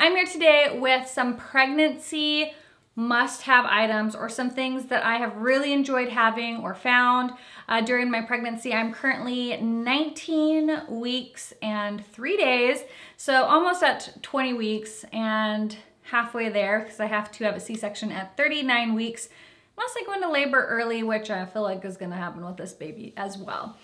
I'm here today with some pregnancy must-have items or some things that I have really enjoyed having or found during my pregnancy. I'm currently 19 weeks and 3 days, so almost at 20 weeks and halfway there because I have to have a C-section at 39 weeks. Unless I go into labor early, which I feel like is gonna happen with this baby as well.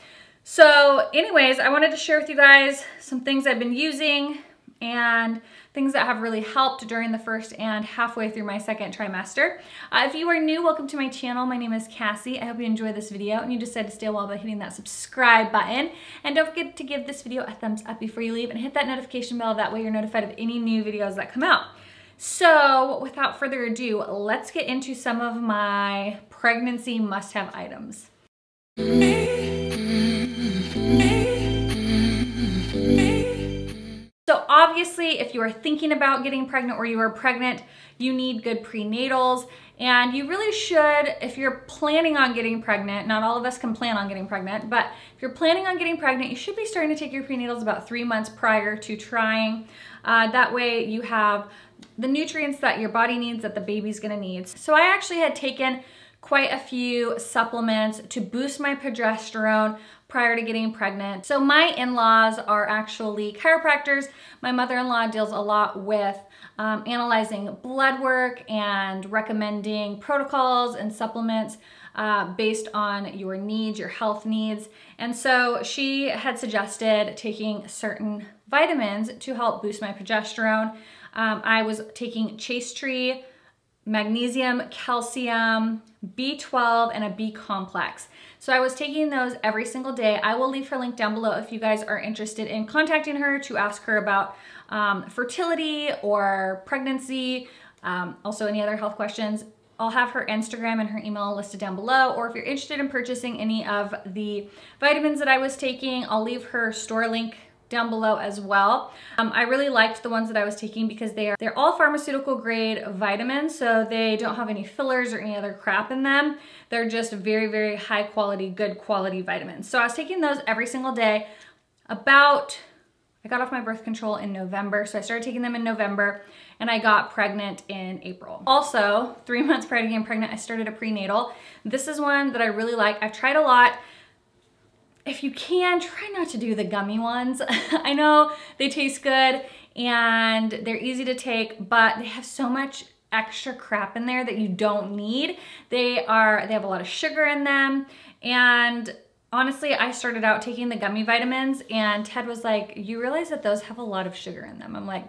So anyways, I wanted to share with you guys some things I've been using and things that have really helped during the first and halfway through my second trimester. If you are new, welcome to my channel. My name is Cassie. I hope you enjoy this video and you decide to stay a while by hitting that subscribe button. And don't forget to give this video a thumbs up before you leave and hit that notification bell. That way you're notified of any new videos that come out. So without further ado, let's get into some of my pregnancy must-have items. So obviously, if you are thinking about getting pregnant or you are pregnant, you need good prenatals, and you really should, if you're planning on getting pregnant, not all of us can plan on getting pregnant, but if you're planning on getting pregnant, you should be starting to take your prenatals about 3 months prior to trying. That way you have the nutrients that your body needs that the baby's gonna need. So I actually had taken quite a few supplements to boost my progesterone prior to getting pregnant. So my in-laws are actually chiropractors. My mother-in-law deals a lot with analyzing blood work and recommending protocols and supplements based on your needs, your health needs. And so she had suggested taking certain vitamins to help boost my progesterone. I was taking Chase Tree, magnesium, calcium, B12, and a B complex. So I was taking those every single day. I will leave her link down below if you guys are interested in contacting her to ask her about fertility or pregnancy, also any other health questions. I'll have her Instagram and her email listed down below, or if you're interested in purchasing any of the vitamins that I was taking, I'll leave her store link down below as well. I really liked the ones that I was taking because they're all pharmaceutical grade vitamins, so they don't have any fillers or any other crap in them. They're just very, very high quality, good quality vitamins. So I was taking those every single day. I got off my birth control in November, so I started taking them in November, and I got pregnant in April. Also, 3 months prior to getting pregnant, I started a prenatal. This is one that I really like. I've tried a lot. If you can, try not to do the gummy ones. I know they taste good and they're easy to take, but they have so much extra crap in there that you don't need. They have a lot of sugar in them, and honestly, I started out taking the gummy vitamins and Ted was like, "You realize that those have a lot of sugar in them?" I'm like,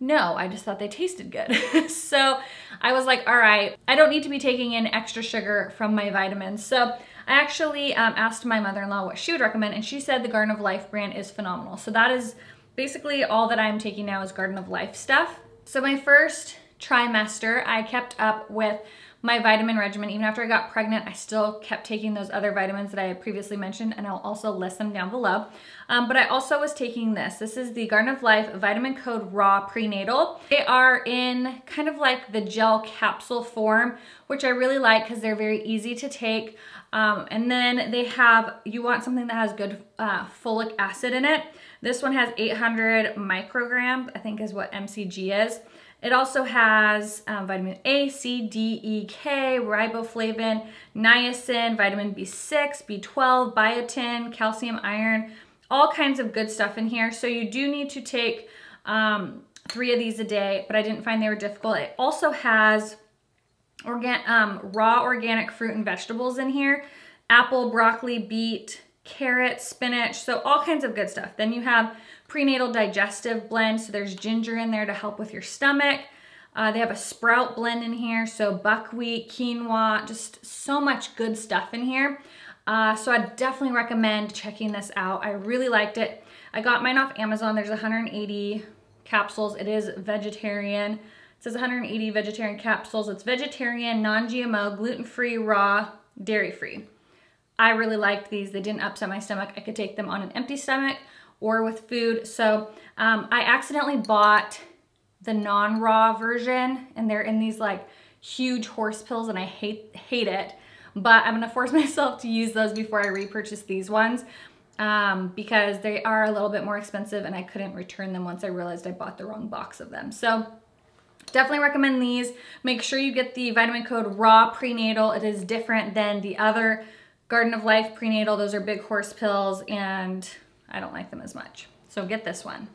"No, I just thought they tasted good." So I was like, all right, I don't need to be taking in extra sugar from my vitamins. So I actually asked my mother-in-law what she would recommend, and she said the Garden of Life brand is phenomenal. So that is basically all that I'm taking now is Garden of Life stuff. So my first trimester, I kept up with my vitamin regimen. Even after I got pregnant, I still kept taking those other vitamins that I had previously mentioned, and I'll also list them down below. But I also was taking this. This is the Garden of Life Vitamin Code Raw Prenatal. They are in kind of like the gel capsule form, which I really like because they're very easy to take. And then they have, you want something that has good folic acid in it. This one has 800 micrograms, I think is what MCG is. It also has vitamin A, C, D, E, K, riboflavin, niacin, vitamin B6, B12, biotin, calcium, iron, all kinds of good stuff in here. So you do need to take 3 of these a day, but I didn't find they were difficult. It also has raw organic fruit and vegetables in here. Apple, broccoli, beet, carrot, spinach, so all kinds of good stuff. Then you have prenatal digestive blend, so there's ginger in there to help with your stomach. They have a sprout blend in here, so buckwheat, quinoa, just so much good stuff in here. So I definitely recommend checking this out. I really liked it. I got mine off Amazon. There's 180 capsules. It is vegetarian. It says 180 vegetarian capsules. It's vegetarian, non-GMO, gluten-free, raw, dairy-free. I really liked these. They didn't upset my stomach. I could take them on an empty stomach or with food. So I accidentally bought the non-raw version, and they're in these like huge horse pills, and I hate it. But I'm gonna force myself to use those before I repurchase these ones. because they are a little bit more expensive and I couldn't return them once I realized I bought the wrong box of them. So definitely recommend these. Make sure you get the vitamin code RAW prenatal. It is different than the other Garden of Life prenatal. Those are big horse pills and I don't like them as much. So get this one.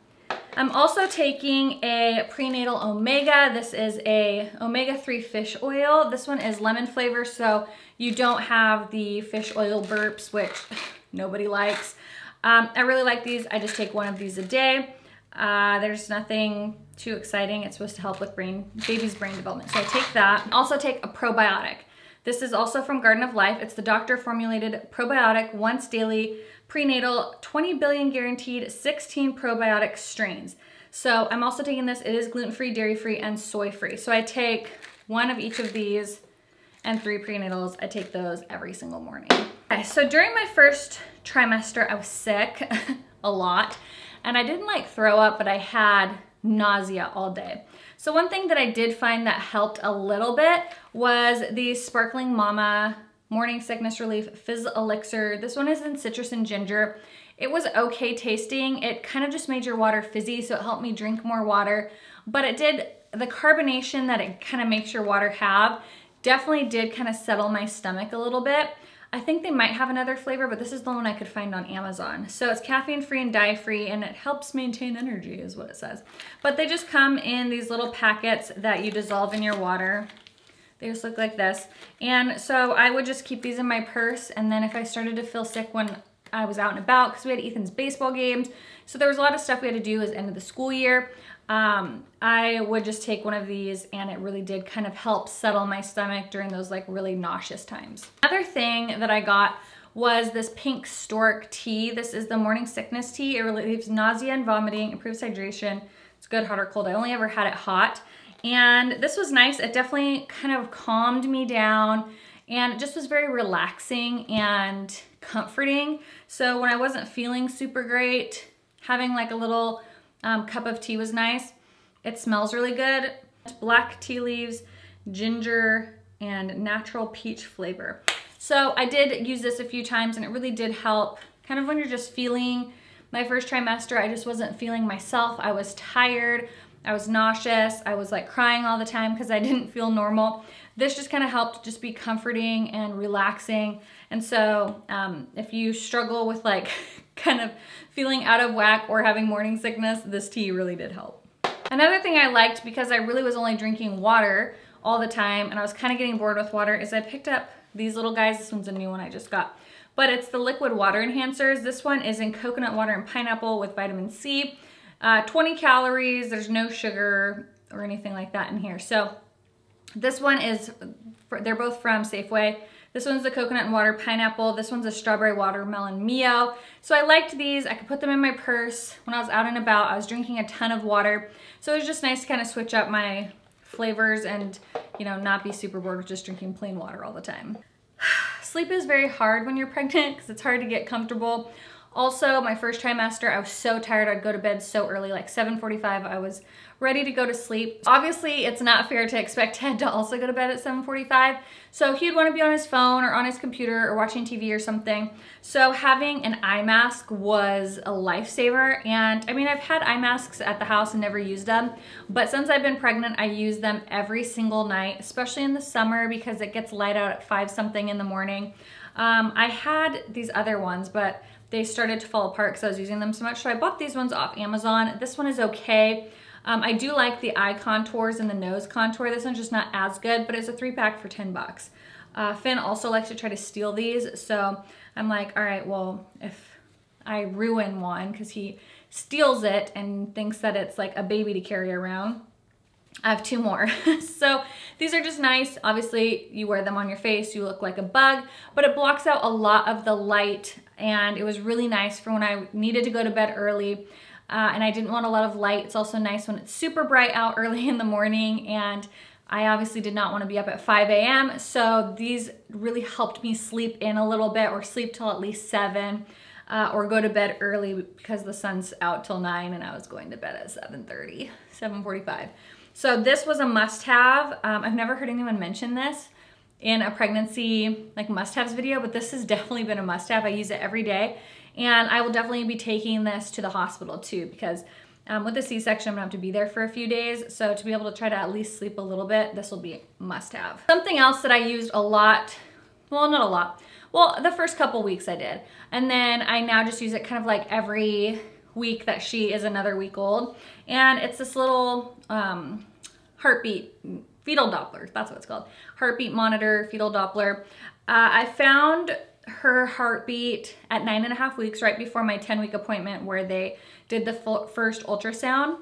I'm also taking a prenatal omega. This is a omega-3 fish oil. This one is lemon flavor, so you don't have the fish oil burps, which nobody likes. I really like these. I just take one of these a day. There's nothing too exciting. It's supposed to help with baby's brain development. So I take that. Also take a probiotic. This is also from Garden of Life. It's the doctor formulated probiotic once daily prenatal 20 billion guaranteed 16 probiotic strains. So I'm also taking this. It is gluten-free, dairy-free, and soy-free. So I take one of each of these and 3 prenatals. I take those every single morning. Okay, so during my first trimester, I was sick a lot. And I didn't like throw up, but I had nausea all day. So one thing that I did find that helped a little bit was the Sparkling Mama Morning Sickness Relief Fizz Elixir. This one is in citrus and ginger. It was okay tasting. It kind of just made your water fizzy, so it helped me drink more water. But it did, the carbonation that it kind of makes your water have definitely did kind of settle my stomach a little bit. I think they might have another flavor, but this is the one I could find on Amazon. So it's caffeine-free and dye-free, and it helps maintain energy is what it says. But they just come in these little packets that you dissolve in your water. They just look like this. And so I would just keep these in my purse, and then if I started to feel sick when I was out and about, because we had Ethan's baseball games, so there was a lot of stuff we had to do as end of the school year, I would just take one of these, and it really did kind of help settle my stomach during those like really nauseous times. Another thing that I got was this pink stork tea. This is the morning sickness tea. It relieves nausea and vomiting, improves hydration. It's good hot or cold. I only ever had it hot. And this was nice. It definitely kind of calmed me down, and it just was very relaxing and comforting. So when I wasn't feeling super great, having like a little cup of tea was nice. It smells really good. Black tea leaves, ginger, and natural peach flavor. So I did use this a few times, and it really did help kind of when you're just feeling, my first trimester, I just wasn't feeling myself. I was tired. I was nauseous. I was like crying all the time because I didn't feel normal. This just kind of helped just be comforting and relaxing. And so if you struggle with like kind of feeling out of whack or having morning sickness, this tea really did help. Another thing I liked, because I really was only drinking water all the time and I was kind of getting bored with water, is I picked up these little guys. This one's a new one I just got. But it's the liquid water enhancers. This one is in coconut water and pineapple with vitamin C. 20 calories, there's no sugar or anything like that in here. So this one is, they're both from Safeway. This one's the coconut and water pineapple. This one's a strawberry watermelon Mio. So I liked these. I could put them in my purse when I was out and about. I was drinking a ton of water. So it was just nice to kind of switch up my flavors and, you know, not be super bored with just drinking plain water all the time. Sleep is very hard when you're pregnant because it's hard to get comfortable. Also, my first trimester, I was so tired. I'd go to bed so early, like 7:45. I was ready to go to sleep. Obviously, it's not fair to expect Ted to also go to bed at 7:45. So he'd want to be on his phone or on his computer or watching TV or something. So having an eye mask was a lifesaver. And I mean, I've had eye masks at the house and never used them. But since I've been pregnant, I use them every single night, especially in the summer because it gets light out at 5 something in the morning. I had these other ones, but they started to fall apart because I was using them so much. So I bought these ones off Amazon. This one is okay. I do like the eye contours and the nose contour. This one's just not as good, but it's a 3-pack for 10 bucks. Finn also likes to try to steal these. So I'm like, all right, well, if I ruin one because he steals it and thinks that it's like a baby to carry around, I have 2 more. So these are just nice. Obviously, you wear them on your face, you look like a bug, but it blocks out a lot of the light, and it was really nice for when I needed to go to bed early and I didn't want a lot of light. It's also nice when it's super bright out early in the morning, and I obviously did not want to be up at 5 a.m. So these really helped me sleep in a little bit, or sleep till at least 7. Or go to bed early because the sun's out till 9 and I was going to bed at 7:30, 7:45. So this was a must-have. I've never heard anyone mention this in a pregnancy like must-haves video, but this has definitely been a must-have. I use it every day, And I will definitely be taking this to the hospital too, because with the C-section, I'm gonna have to be there for a few days. So to be able to try to at least sleep a little bit, this will be must have. Something else that I used a lot, well, not a lot. Well, the first couple weeks I did. And then I now just use it kind of like every week that she is another week old. And it's this little heartbeat, fetal doppler, that's what it's called. Heartbeat monitor, fetal doppler. I found her heartbeat at 9.5 weeks, right before my 10-week appointment where they did the first ultrasound.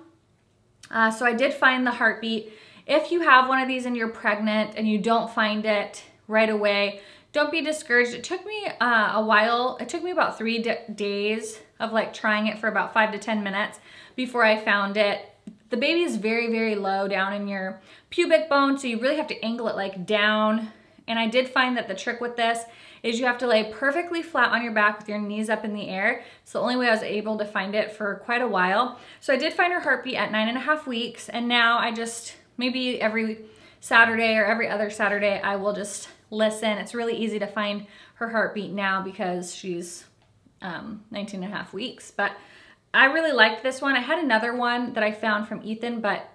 So I did find the heartbeat. If you have one of these and you're pregnant and you don't find it right away, don't be discouraged. It took me a while. It took me about 3 days of like trying it for about 5 to 10 minutes before I found it. The baby is very, very low down in your pubic bone, so you really have to angle it like down. And I did find that the trick with this is you have to lay perfectly flat on your back with your knees up in the air. It's the only way I was able to find it for quite a while. So I did find her heartbeat at 9.5 weeks, and now I just, maybe every Saturday or every other Saturday, I will just listen. It's really easy to find her heartbeat now because she's 19.5 weeks, but I really liked this one. I had another one that I found from Ethan, but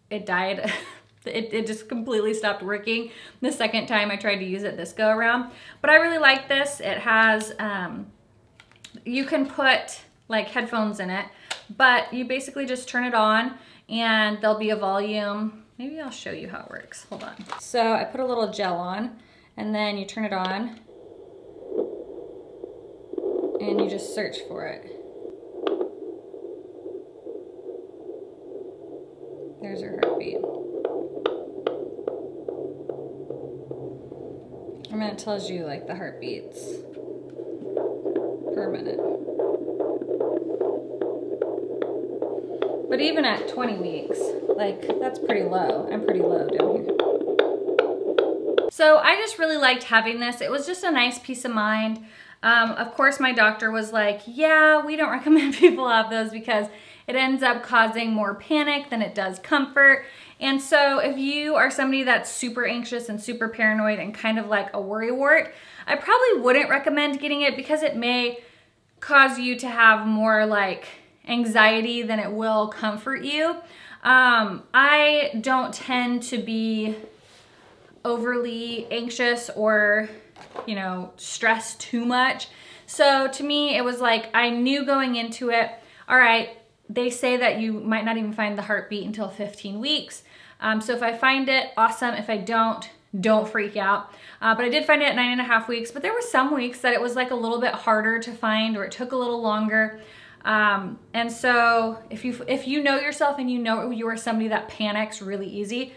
it died. It just completely stopped working the second time I tried to use it this go around. But I really like this. It has, you can put like headphones in it, but you basically just turn it on and there'll be a volume. Maybe I'll show you how it works. Hold on. So I put a little gel on and then you turn it on and you just search for it. There's her heartbeat. And then it tells you like the heartbeats per minute. But even at 20 weeks, like that's pretty low. I'm pretty low down here. So I just really liked having this. It was just a nice peace of mind. Of course, my doctor was like, yeah, we don't recommend people have those because it ends up causing more panic than it does comfort. And so if you are somebody that's super anxious and super paranoid and kind of like a worrywart, I probably wouldn't recommend getting it because it may cause you to have more like anxiety than it will comfort you. I don't tend to be overly anxious or, you know, stressed too much. So to me, it was like, I knew going into it, all right, they say that you might not even find the heartbeat until 15 weeks. So if I find it, awesome. If I don't freak out. But I did find it at 9.5 weeks, but there were some weeks that it was like a little bit harder to find or it took a little longer. And so if you know yourself and you know you are somebody that panics really easy,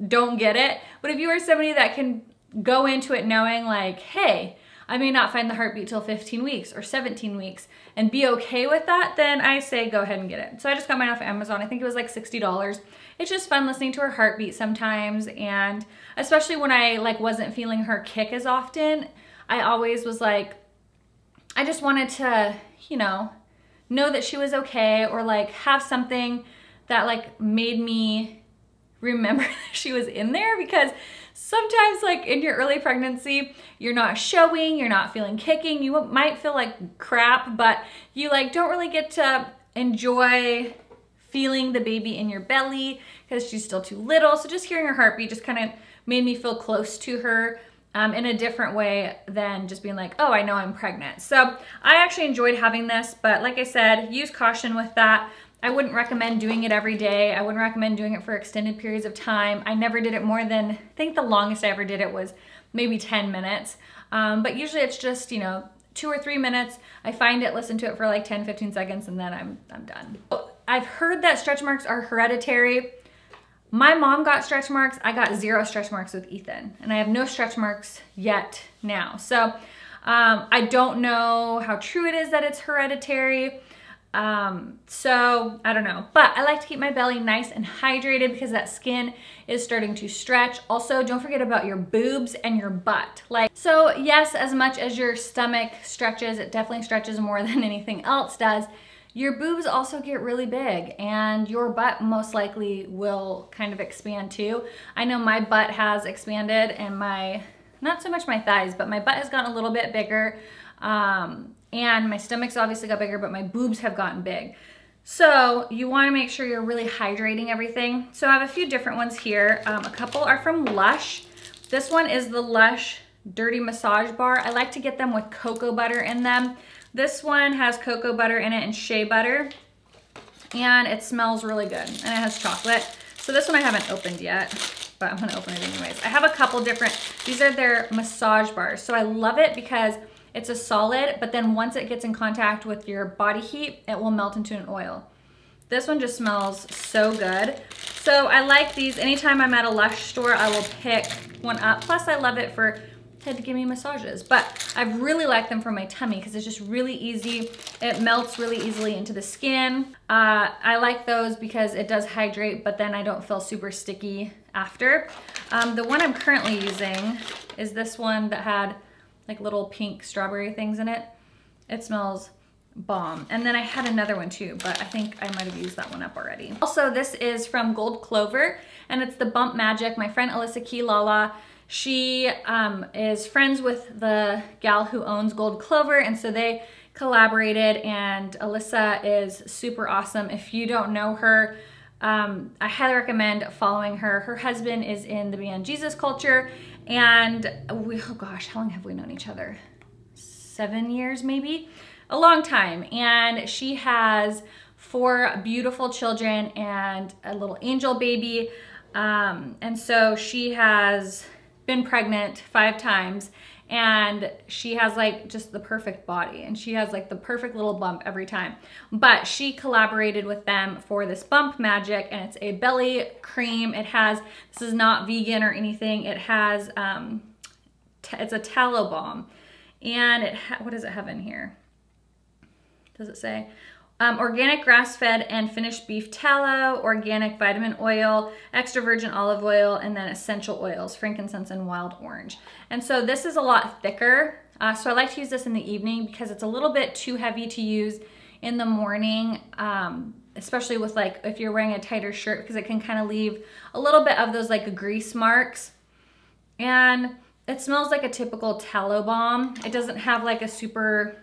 don't get it. But if you are somebody that can go into it knowing like, hey, I may not find the heartbeat till 15 weeks or 17 weeks and be okay with that, then I say go ahead and get it. So I just got mine off Amazon. I think it was like $60. It's just fun listening to her heartbeat sometimes, and especially when I like wasn't feeling her kick as often, I always was like, I just wanted to, you know that she was okay, or like have something that like made me remember that she was in there, because sometimes like in your early pregnancy, you're not showing, you're not feeling kicking, you might feel like crap, but you like don't really get to enjoy feeling the baby in your belly because she's still too little. So just hearing her heartbeat just kind of made me feel close to her in a different way than just being like, oh, I know I'm pregnant. So I actually enjoyed having this, but like I said, use caution with that. I wouldn't recommend doing it every day. I wouldn't recommend doing it for extended periods of time. I never did it more than, I think the longest I ever did it was maybe 10 minutes. But usually it's just, 2 or 3 minutes. I find it, listen to it for like 10, 15 seconds, and then I'm done. I've heard that stretch marks are hereditary. My mom got stretch marks. I got 0 stretch marks with Ethan, and I have no stretch marks yet now. So I don't know how true it is that it's hereditary. So I don't know, but I like to keep my belly nice and hydrated because that skin is starting to stretch. Also, don't forget about your boobs and your butt. So yes, as much as your stomach stretches, it definitely stretches more than anything else does. Your boobs also get really big, and your butt most likely will kind of expand too. I know my butt has expanded, and not so much my thighs, but my butt has gotten a little bit bigger. And and my stomach's obviously got bigger, but my boobs have gotten big. So you wanna make sure you're really hydrating everything. So I have a few different ones here. A couple are from Lush. This one is the Lush Dirty Massage Bar. I like to get them with cocoa butter in them. This one has cocoa butter in it and shea butter, and it smells really good, and it has chocolate. So this one I haven't opened yet, but I'm gonna open it anyways. I have a couple different, these are their massage bars. So I love it because it's a solid, but then once it gets in contact with your body heat, it will melt into an oil. This one just smells so good. So I like these. Anytime I'm at a Lush store, I will pick one up. Plus I love it for to give me massages, but I really like them for my tummy because it's just really easy. It melts really easily into the skin. I like those because it does hydrate, but then I don't feel super sticky after. The one I'm currently using is this one that had like little pink strawberry things in it. It smells bomb. And then I had another one too, but I think I might have used that one up already. Also, this is from Gold Clover, and it's the Bump Magic. My friend Alyssa Keylala, she is friends with the gal who owns Gold Clover, and so they collaborated, and Alyssa is super awesome. If you don't know her, I highly recommend following her. Her husband is in the Beyond Jesus culture, and oh gosh, how long have we known each other? 7 years maybe? A long time. And she has 4 beautiful children and a little angel baby. And so she has been pregnant 5 times, and she has like just the perfect body, and she has like the perfect little bump every time. But she collaborated with them for this Bump Magic, and it's a belly cream. It has, this is not vegan or anything. It has, it's a tallow balm, and it what does it have in here? Does it say? Organic grass-fed and finished beef tallow, organic vitamin oil, extra virgin olive oil, and then essential oils, frankincense and wild orange. And so this is a lot thicker. So I like to use this in the evening because it's a little bit too heavy to use in the morning, especially with like if you're wearing a tighter shirt, because it can kind of leave a little bit of those like grease marks. And it smells like a typical tallow balm. It doesn't have like a super,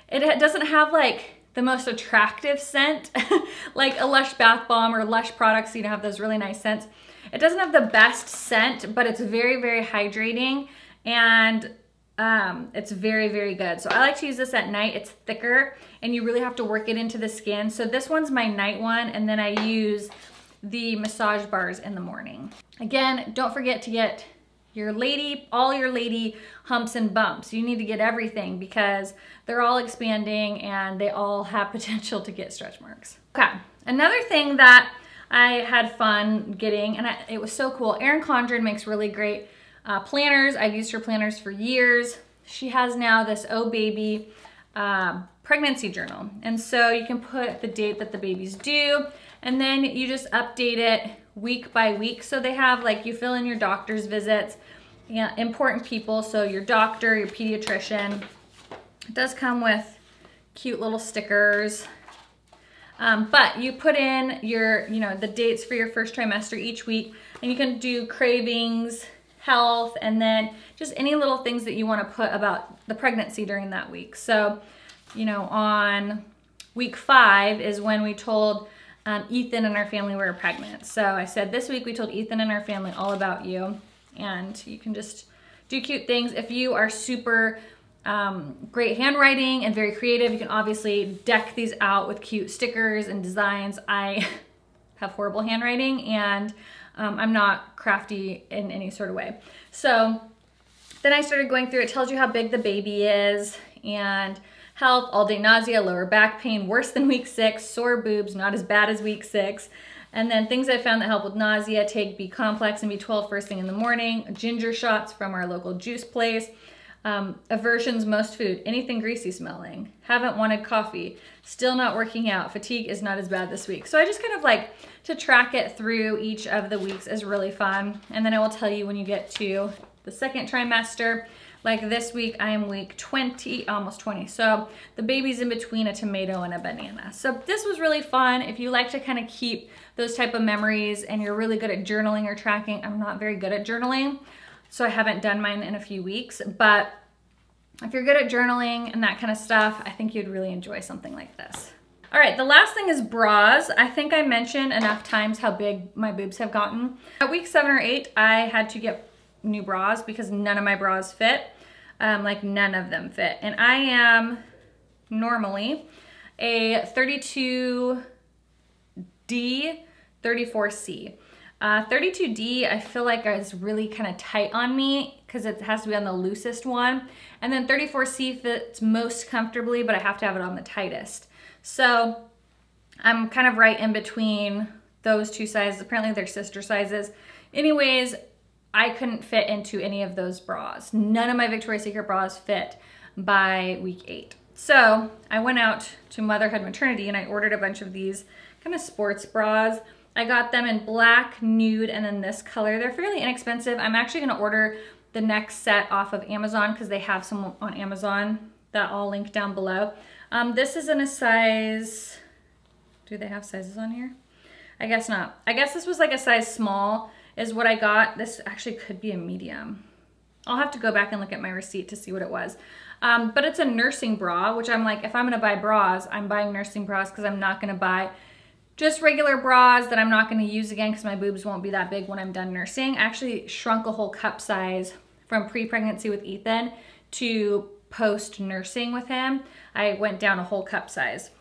it doesn't have like the most attractive scent like a Lush bath bomb or Lush products, you know, have those really nice scents. It doesn't have the best scent, but it's very, very hydrating, and it's very, very good. So I like to use this at night. It's thicker and you really have to work it into the skin. So this one's my night one, and then I use the massage bars in the morning. Again, don't forget to get your lady, all your lady humps and bumps. You need to get everything because they're all expanding and they all have potential to get stretch marks. Okay, another thing that I had fun getting, and it was so cool, Erin Condren makes really great planners. I've used her planners for years. She has now this Oh Baby pregnancy journal. And so you can put the date that the baby's due, and then you just update it week by week. So they have like, you fill in your doctor's visits, important people, so your doctor, your pediatrician. It does come with cute little stickers, but you put in your, you know, the dates for your first trimester each week, and you can do cravings, health, and then just any little things that you want to put about the pregnancy during that week. So, you know, on week 5 is when we told Ethan and our family we were pregnant. So I said, this week we told Ethan and our family all about you, and you can just do cute things. If you are super great handwriting and very creative, you can obviously deck these out with cute stickers and designs. I have horrible handwriting, and I'm not crafty in any sort of way. So then I started going through, it tells you how big the baby is, and health, all-day nausea, lower back pain, worse than week 6, sore boobs, not as bad as week 6. And then things I found that help with nausea: take B complex and B12 first thing in the morning, ginger shots from our local juice place, aversions most food, anything greasy smelling, haven't wanted coffee, still not working out, fatigue is not as bad this week. So I just kind of like to track it through each of the weeks is really fun. And then I will tell you when you get to the 2nd trimester. Like this week, I am week 20, almost 20. So the baby's in between a tomato and a banana. So this was really fun. If you like to kind of keep those type of memories and you're really good at journaling or tracking, I'm not very good at journaling, so I haven't done mine in a few weeks, but If you're good at journaling and that kind of stuff, I think you'd really enjoy something like this. All right, the last thing is bras. I think I mentioned enough times how big my boobs have gotten. At week 7 or 8, I had to get new bras because none of my bras fit. Like none of them fit. And I am normally a 32D, 34C. 32D I feel like is really kind of tight on me because it has to be on the loosest one. And then 34C fits most comfortably, but I have to have it on the tightest. So I'm kind of right in between those two sizes. Apparently they're sister sizes. Anyways, I couldn't fit into any of those bras. None of my Victoria's Secret bras fit by week 8. So I went out to Motherhood Maternity and I ordered a bunch of these kind of sports bras. I got them in black, nude, and then this color. They're fairly inexpensive. I'm actually gonna order the next set off of Amazon because they have some on Amazon that I'll link down below. This is in a size, do they have sizes on here? I guess not. I guess this was like a size small is what I got. This actually could be a medium. I'll have to go back and look at my receipt to see what it was. But it's a nursing bra, which I'm like, if I'm gonna buy bras, I'm buying nursing bras because I'm not gonna buy just regular bras that I'm not gonna use again because my boobs won't be that big when I'm done nursing. I actually shrunk a whole cup size from pre-pregnancy with Ethan to post-nursing with him. I went down a whole cup size.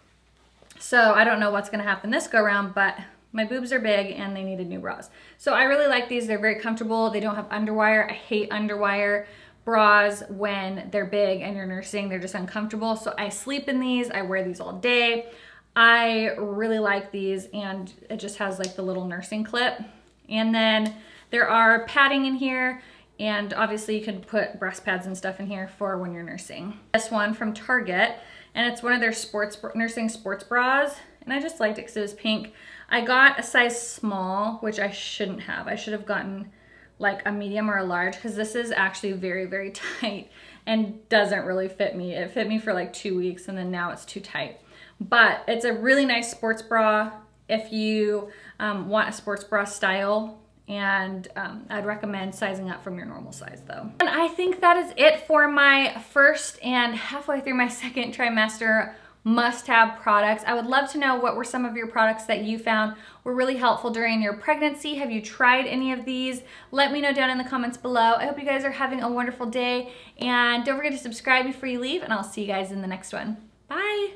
So I don't know what's gonna happen this go around, but my boobs are big and they needed new bras. So I really like these. They're very comfortable. They don't have underwire. I hate underwire bras when they're big and you're nursing. They're just uncomfortable. So I sleep in these. I wear these all day. I really like these, and it just has like the little nursing clip. And then there are padding in here, and obviously you can put breast pads and stuff in here for when you're nursing. This one from Target, and it's one of their nursing sports bras, and I just liked it because it was pink. I got a size small, which I shouldn't have. I should have gotten like a medium or a large because this is actually very, very tight and doesn't really fit me. It fit me for like 2 weeks and then now it's too tight. But it's a really nice sports bra if you want a sports bra style, and I'd recommend sizing up from your normal size though. And I think that is it for my first and halfway through my second trimester must-have products. I would love to know what were some of your products that you found were really helpful during your pregnancy. Have you tried any of these? Let me know down in the comments below. I hope you guys are having a wonderful day, and don't forget to subscribe before you leave, and I'll see you guys in the next one. Bye.